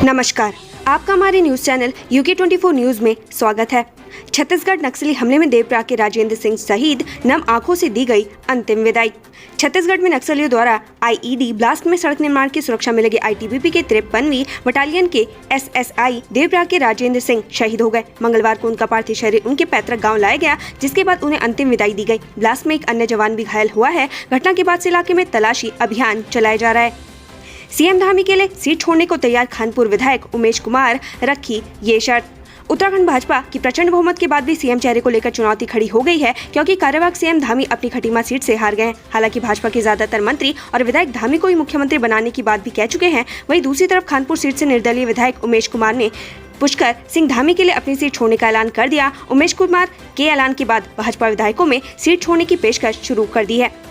नमस्कार, आपका हमारे न्यूज चैनल UK24 न्यूज में स्वागत है। छत्तीसगढ़ नक्सली हमले में देवप्रयाग के राजेंद्र सिंह शहीद नम आंखों से दी गई अंतिम विदाई। छत्तीसगढ़ में नक्सलियों द्वारा IED ब्लास्ट में सड़क निर्माण की सुरक्षा में लगे ITBP के 53वीं बटालियन के SSI देवप्रयाग के राजेंद्र सिंह शहीद हो गए। मंगलवार को उनका पार्थिव शरीर उनके पैतृक गाँव लाया गया, जिसके बाद उन्हें अंतिम विदाई दी गई। ब्लास्ट में एक अन्य जवान भी घायल हुआ है। घटना के बाद से इलाके में तलाशी अभियान चलाया जा रहा है। सीएम धामी के लिए सीट छोड़ने को तैयार खानपुर विधायक उमेश कुमार रखी ये शर्त। उत्तराखंड भाजपा की प्रचंड बहुमत के बाद भी सीएम चेहरे को लेकर चुनौती खड़ी हो गई है, क्योंकि कार्यवाहक सीएम धामी अपनी खटीमा सीट से हार गए हैं। हालांकि भाजपा के ज्यादातर मंत्री और विधायक धामी को ही मुख्यमंत्री बनाने की बात भी कह चुके हैं। वहीं दूसरी तरफ खानपुर सीट से निर्दलीय विधायक उमेश कुमार ने पुष्कर सिंह धामी के लिए अपनी सीट छोड़ने का ऐलान कर दिया। उमेश कुमार के ऐलान के बाद भाजपा विधायकों में सीट छोड़ने की पेशकश शुरू कर दी है।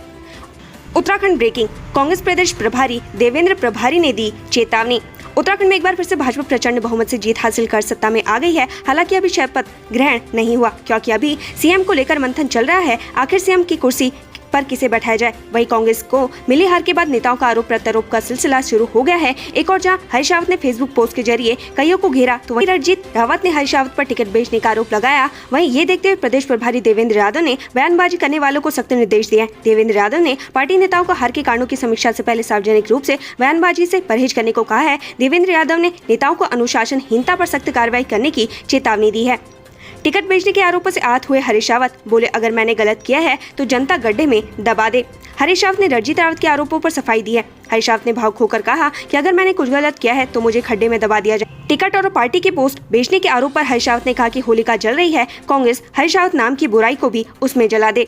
उत्तराखंड ब्रेकिंग, कांग्रेस प्रदेश प्रभारी देवेंद्र प्रभारी ने दी चेतावनी। उत्तराखंड में एक बार फिर से भाजपा प्रचंड बहुमत से जीत हासिल कर सत्ता में आ गई है। हालांकि अभी शपथ ग्रहण नहीं हुआ, क्योंकि अभी सीएम को लेकर मंथन चल रहा है। आखिर सीएम की कुर्सी पर किसे बैठाया जाए। वहीं कांग्रेस को मिली हार के बाद नेताओं का आरोप प्रत्यारोप का सिलसिला शुरू हो गया है। एक और जहां हरीश रावत ने फेसबुक पोस्ट के जरिए कईयों को घेरा, तो वहीं रणजीत रावत ने हरीश रावत पर टिकट बेचने का आरोप लगाया। वहीं ये देखते हुए प्रदेश प्रभारी देवेंद्र यादव ने बयानबाजी करने वालों को सख्त निर्देश दिए। देवेंद्र यादव ने पार्टी नेताओं को हार के कारणों की समीक्षा से पहले सार्वजनिक रूप से बयानबाजी से परहेज करने को कहा है। देवेंद्र यादव ने नेताओं को अनुशासनहीनता पर सख्त कार्रवाई करने की चेतावनी दी है। टिकट बेचने के आरोपों से आहत हुए हरीश रावत बोले, अगर मैंने गलत किया है तो जनता गड्ढे में दबा दे। हरीश रावत ने रणजीत रावत के आरोपों पर सफाई दी है। हरीश रावत ने भावुक होकर कहा कि अगर मैंने कुछ गलत किया है तो मुझे खड्डे में दबा दिया जाए। टिकट और पार्टी के पोस्ट बेचने के आरोप पर हरीश रावत ने कहा कि होलिका जल रही है, कांग्रेस हरीश रावत नाम की बुराई को भी उसमें जला दे।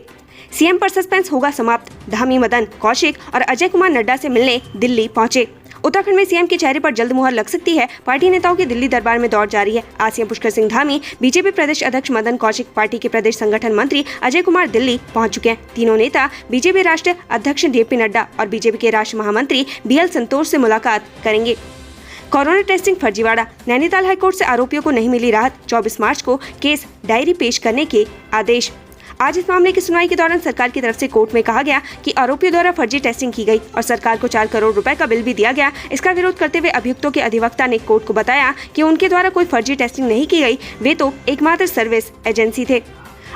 सीएम पर सस्पेंस होगा समाप्त, धामी मदन कौशिक और अजय कुमार नड्डा से मिलने दिल्ली पहुंचे। उत्तराखंड में सीएम के चेहरे पर जल्द मुहर लग सकती है। पार्टी नेताओं के दिल्ली दरबार में दौड़ जारी है। आज सीएम पुष्कर सिंह धामी, बीजेपी प्रदेश अध्यक्ष मदन कौशिक, पार्टी के प्रदेश संगठन मंत्री अजय कुमार दिल्ली पहुंच चुके हैं। तीनों नेता बीजेपी राष्ट्रीय अध्यक्ष JP नड्डा और बीजेपी के राष्ट्रीय महामंत्री BL संतोष से मुलाकात करेंगे। कोरोना टेस्टिंग फर्जीवाड़ा, नैनीताल हाईकोर्ट से आरोपियों को नहीं मिली राहत। 24 मार्च को केस डायरी पेश करने के आदेश। आज इस मामले की सुनवाई के दौरान सरकार की तरफ से कोर्ट में कहा गया कि आरोपियों द्वारा फर्जी टेस्टिंग की गई और सरकार को 4 करोड़ रुपए का बिल भी दिया गया। इसका विरोध करते हुए अभियुक्तों के अधिवक्ता ने कोर्ट को बताया कि उनके द्वारा कोई फर्जी टेस्टिंग नहीं की गई, वे तो एकमात्र सर्विस एजेंसी थे।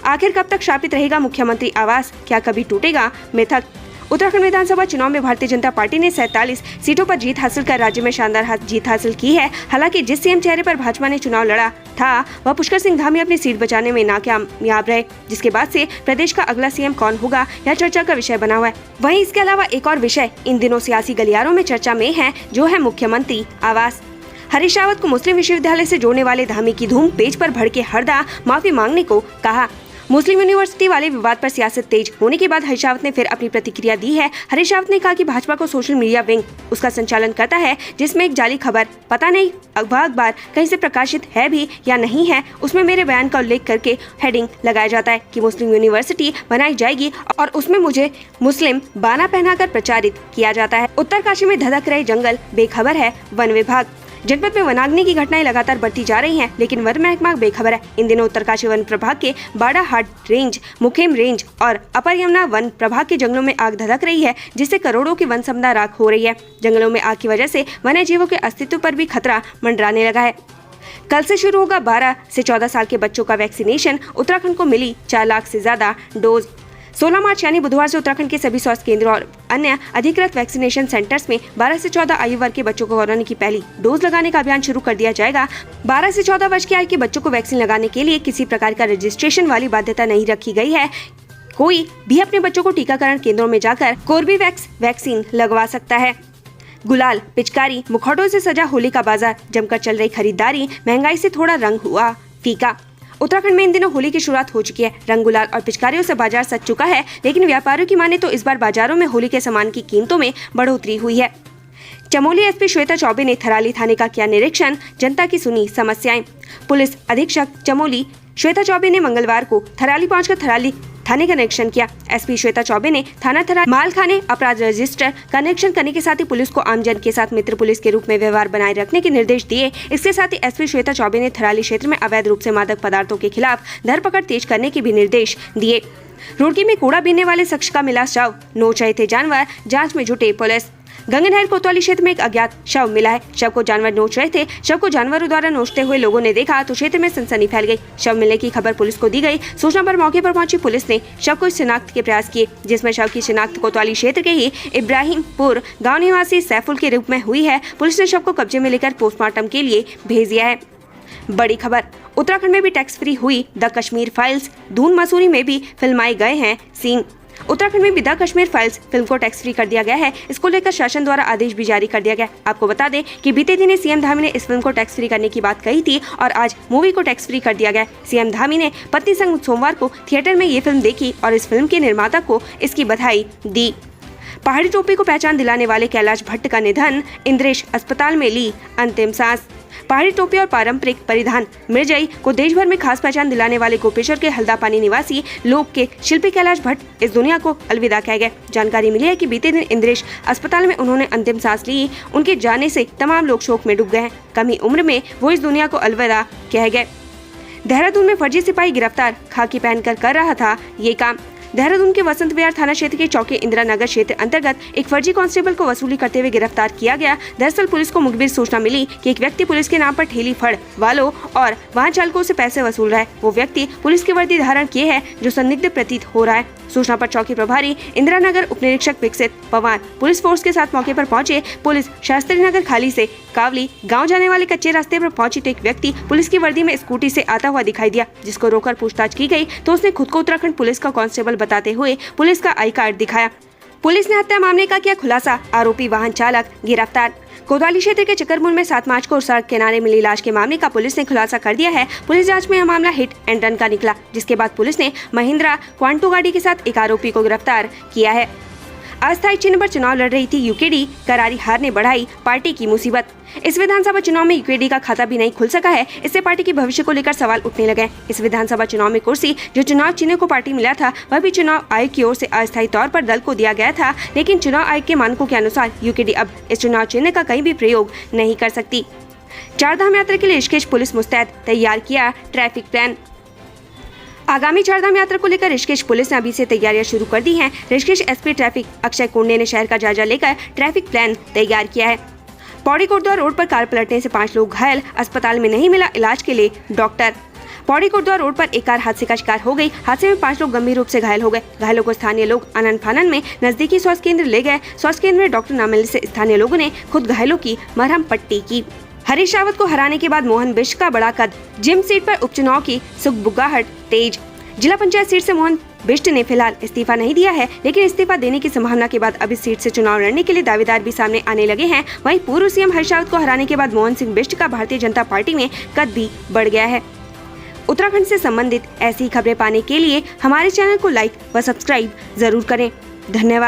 आखिर कब तक शापित रहेगा मुख्यमंत्री आवास, क्या कभी टूटेगा मिथक? उत्तराखंड विधानसभा चुनाव में भारतीय जनता पार्टी ने 47 सीटों पर जीत हासिल कर राज्य में शानदार जीत हासिल की है। हालांकि जिस सीएम चेहरे पर भाजपा ने चुनाव लड़ा था, वह पुष्कर सिंह धामी अपनी सीट बचाने में नाकामयाब रहे, जिसके बाद से प्रदेश का अगला सीएम कौन होगा यह चर्चा का विषय बना हुआ है। वहीं इसके अलावा एक और विषय इन दिनों सियासी गलियारों में चर्चा में है, जो है मुख्यमंत्री आवास। हरीश रावत को मुस्लिम विश्वविद्यालय से जोड़ने वाले धामी की धूम पेज पर भड़के हरदा माफी मांगने को कहा। मुस्लिम यूनिवर्सिटी वाले विवाद पर सियासत तेज होने के बाद हरीश रावत ने फिर अपनी प्रतिक्रिया दी है। हरीश रावत ने कहा कि भाजपा को सोशल मीडिया विंग उसका संचालन करता है, जिसमें एक जाली खबर, पता नहीं अखबार कहीं से प्रकाशित है भी या नहीं है, उसमें मेरे बयान का उल्लेख करके हेडिंग लगाया जाता है कि मुस्लिम यूनिवर्सिटी बनाई जाएगी और उसमें मुझे मुस्लिम बाना पहनाकर प्रचारित किया जाता है। उत्तरकाशी में धधक रहे जंगल, बेखबर है वन विभाग। जनपद में वनाग्नि की घटनाएं लगातार बढ़ती जा रही हैं, लेकिन वन महकमा बेखबर है। इन दिनों उत्तरकाशी वन प्रभाग के बाड़ाहाट रेंज, मुखेम रेंज और अपर यमुना वन प्रभाग के जंगलों में आग धधक रही है, जिससे करोड़ों की वन संपदा राख हो रही है। जंगलों में आग की वजह से वन्य जीवों के अस्तित्व पर भी खतरा मंडराने लगा है। कल से शुरू होगा 12 से 14 साल के बच्चों का वैक्सीनेशन। उत्तराखंड को मिली 4 लाख से ज्यादा डोज। 16 मार्च यानी बुधवार से उत्तराखंड के सभी स्वास्थ्य केंद्रों और अन्य अधिकृत वैक्सीनेशन सेंटर्स में 12 से 14 आयु वर्ग के बच्चों को कोरोना की पहली डोज लगाने का अभियान शुरू कर दिया जाएगा। 12 से 14 वर्ष की आयु के बच्चों को वैक्सीन लगाने के लिए किसी प्रकार का रजिस्ट्रेशन वाली बाध्यता नहीं रखी गई है। कोई भी अपने बच्चों को टीकाकरण केंद्रों में जाकर कोर्बेवैक्स वैक्सीन लगवा सकता है। गुलाल, पिचकारी, मुखौटों से सजा होली का बाजार, जमकर चल रही खरीदारी, महंगाई से थोड़ा रंग हुआ फीका। उत्तराखंड में इन दिनों होली की शुरुआत हो चुकी है। रंग, गुलाल और पिचकारियों से बाजार सज चुका है, लेकिन व्यापारियों की माने तो इस बार बाजारों में होली के सामान की कीमतों में बढ़ोतरी हुई है। चमोली SP श्वेता चौबे ने थराली थाने का किया निरीक्षण, जनता की सुनी समस्याएं। पुलिस अधीक्षक चमोली श्वेता चौबे ने मंगलवार को थराली पहुंचकर थराली थाने का निरीक्षण किया। SP श्वेता चौबे ने थाना थराली मालखाने अपराध रजिस्टर का निरीक्षण करने के साथ ही पुलिस को आमजन के साथ मित्र पुलिस के रूप में व्यवहार बनाए रखने के निर्देश दिए। इसके साथ ही SP श्वेता चौबे ने थराली क्षेत्र में अवैध रूप से मादक पदार्थों के खिलाफ धरपकड़ तेज करने के भी निर्देश दिए। रुड़की में कूड़ा बीनने वाले शख्स का मिला शव, 9 चहे थे जानवर, जांच में जुटे पुलिस। गंगानहर कोतवाली क्षेत्र में एक अज्ञात शव मिला है। शव को जानवर नोच रहे थे। शव को जानवरों द्वारा नोचते हुए लोगों ने देखा तो क्षेत्र में सनसनी फैल गई। शव मिलने की खबर पुलिस को दी गई। सूचना पर मौके पर पहुंची पुलिस ने शव को शिनाख्त के प्रयास किए, जिसमें शव की शिनाख्त कोतवाली क्षेत्र के ही इब्राहिमपुर गाँव निवासी सैफुल के रूप में हुई है। पुलिस ने शव को कब्जे में लेकर पोस्टमार्टम के लिए भेज दिया है। बड़ी खबर, उत्तराखंड में भी टैक्स फ्री हुई द कश्मीर फाइल्स। दून मसूरी में भी फिल्माए गए हैं सीन। उत्तराखंड में भी द कश्मीर फाइल्स फिल्म को टैक्स फ्री कर दिया गया है। इसको लेकर शासन द्वारा आदेश भी जारी कर दिया गया। आपको बता दें कि बीते दिन सीएम धामी ने इस फिल्म को टैक्स फ्री करने की बात कही थी और आज मूवी को टैक्स फ्री कर दिया गया। सीएम धामी ने पत्नी संग सोमवार को थिएटर में ये फिल्म देखी और इस फिल्म के निर्माता को इसकी बधाई दी। पहाड़ी टोपी को पहचान दिलाने वाले कैलाश भट्ट का निधन, इंद्रेश अस्पताल में ली अंतिम सांस। पहाड़ी टोपी और पारंपरिक परिधान मिर्जई को देश भर में खास पहचान दिलाने वाले गोपेश्वर के हल्दापानी निवासी लोक के शिल्पी कैलाश भट्ट इस दुनिया को अलविदा कह गए। जानकारी मिली है कि बीते दिन इंद्रेश अस्पताल में उन्होंने अंतिम सांस ली। उनके जाने से तमाम लोग शोक में डूब गए हैं। कम ही उम्र में वो इस दुनिया को अलविदा कह गए। देहरादून में फर्जी सिपाही गिरफ्तार, खाकी पहनकर कर रहा था ये काम। देहरादून के वसंत विहार थाना क्षेत्र के चौकी इंदिरा नगर क्षेत्र अंतर्गत एक फर्जी कांस्टेबल को वसूली करते हुए गिरफ्तार किया गया। दरअसल पुलिस को मुखबिर सूचना मिली कि एक व्यक्ति पुलिस के नाम पर ठेली फड़ वालों और वाहन चालकों से पैसे वसूल रहा है। वो व्यक्ति पुलिस की वर्दी धारण किए है जो संदिग्ध प्रतीत हो रहा है। सूचना पर चौकी प्रभारी इंदिरा नगर उप निरीक्षक विकसित पवार पुलिस फोर्स के साथ मौके पर पहुंचे। पुलिस शास्त्री नगर खाली से कावली गांव जाने वाले कच्चे रास्ते पर पहुंची तो एक व्यक्ति पुलिस की वर्दी में स्कूटी से आता हुआ दिखाई दिया, जिसको रोककर पूछताछ की गई तो उसने खुद को उत्तराखंड पुलिस का कांस्टेबल बताते हुए पुलिस का आई कार्ड दिखाया। पुलिस ने हत्या मामले का किया खुलासा, आरोपी वाहन चालक गिरफ्तार। कोतवाली क्षेत्र के चकरपुर में 7 मार्च को सड़क किनारे मिली लाश के मामले का पुलिस ने खुलासा कर दिया है। पुलिस जांच में यह मामला हिट एंड रन का निकला, जिसके बाद पुलिस ने महिंद्रा क्वांटो गाड़ी के साथ एक आरोपी को गिरफ्तार किया है। अस्थायी चिन्ह पर चुनाव लड़ रही थी यूकेडी, करारी हार ने बढ़ाई पार्टी की मुसीबत। इस विधानसभा चुनाव में यूकेडी का खाता भी नहीं खुल सका है। इससे पार्टी के भविष्य को लेकर सवाल उठने लगे। इस विधानसभा चुनाव में कुर्सी जो चुनाव चिन्ह को पार्टी मिला था वह भी चुनाव आयोग की ओर से अस्थायी तौर पर दल को दिया गया था, लेकिन चुनाव आयोग के मानकों के अनुसार यूकेडी अब इस चुनाव चिन्ह का कहीं भी प्रयोग नहीं कर सकती। चारधाम यात्रा के लिए ऋषिकेश पुलिस मुस्तैद, तैयार किया ट्रैफिक प्लान। आगामी चारधाम यात्रा को लेकर ऋषिकेश पुलिस ने अभी से तैयारियां शुरू कर दी हैं। ऋषिकेश एसपी ट्रैफिक अक्षय कुंडे ने शहर का जायजा लेकर ट्रैफिक प्लान तैयार किया है। पौड़ी कोटद्वार रोड पर कार पलटने से 5 लोग घायल, अस्पताल में नहीं मिला इलाज के लिए डॉक्टर। पौड़ी कोटद्वार रोड पर एक कार हादसे का शिकार हो गई। हादसे में 5 लोग गंभीर रूप से घायल हो गए। घायलों को स्थानीय लोग आनन फानन में नजदीकी स्वास्थ्य केंद्र ले गए। स्वास्थ्य केंद्र में डॉक्टर न मिलने से स्थानीय लोगों ने खुद घायलों की मरहम पट्टी की। हरीश रावत को हराने के बाद मोहन बिष्ट का बड़ा कद, जिम सीट पर उपचुनाव की सुगबुगाहट तेज। जिला पंचायत सीट से मोहन बिष्ट ने फिलहाल इस्तीफा नहीं दिया है, लेकिन इस्तीफा देने की संभावना के बाद अब इस सीट से चुनाव लड़ने के लिए दावेदार भी सामने आने लगे हैं। वहीं पूर्व सीएम हरीश रावत को हराने के बाद मोहन सिंह बिष्ट का भारतीय जनता पार्टी में कद भी बढ़ गया है। उत्तराखंड से संबंधित ऐसी खबरें पाने के लिए हमारे चैनल को लाइक व सब्सक्राइब जरूर करें। धन्यवाद।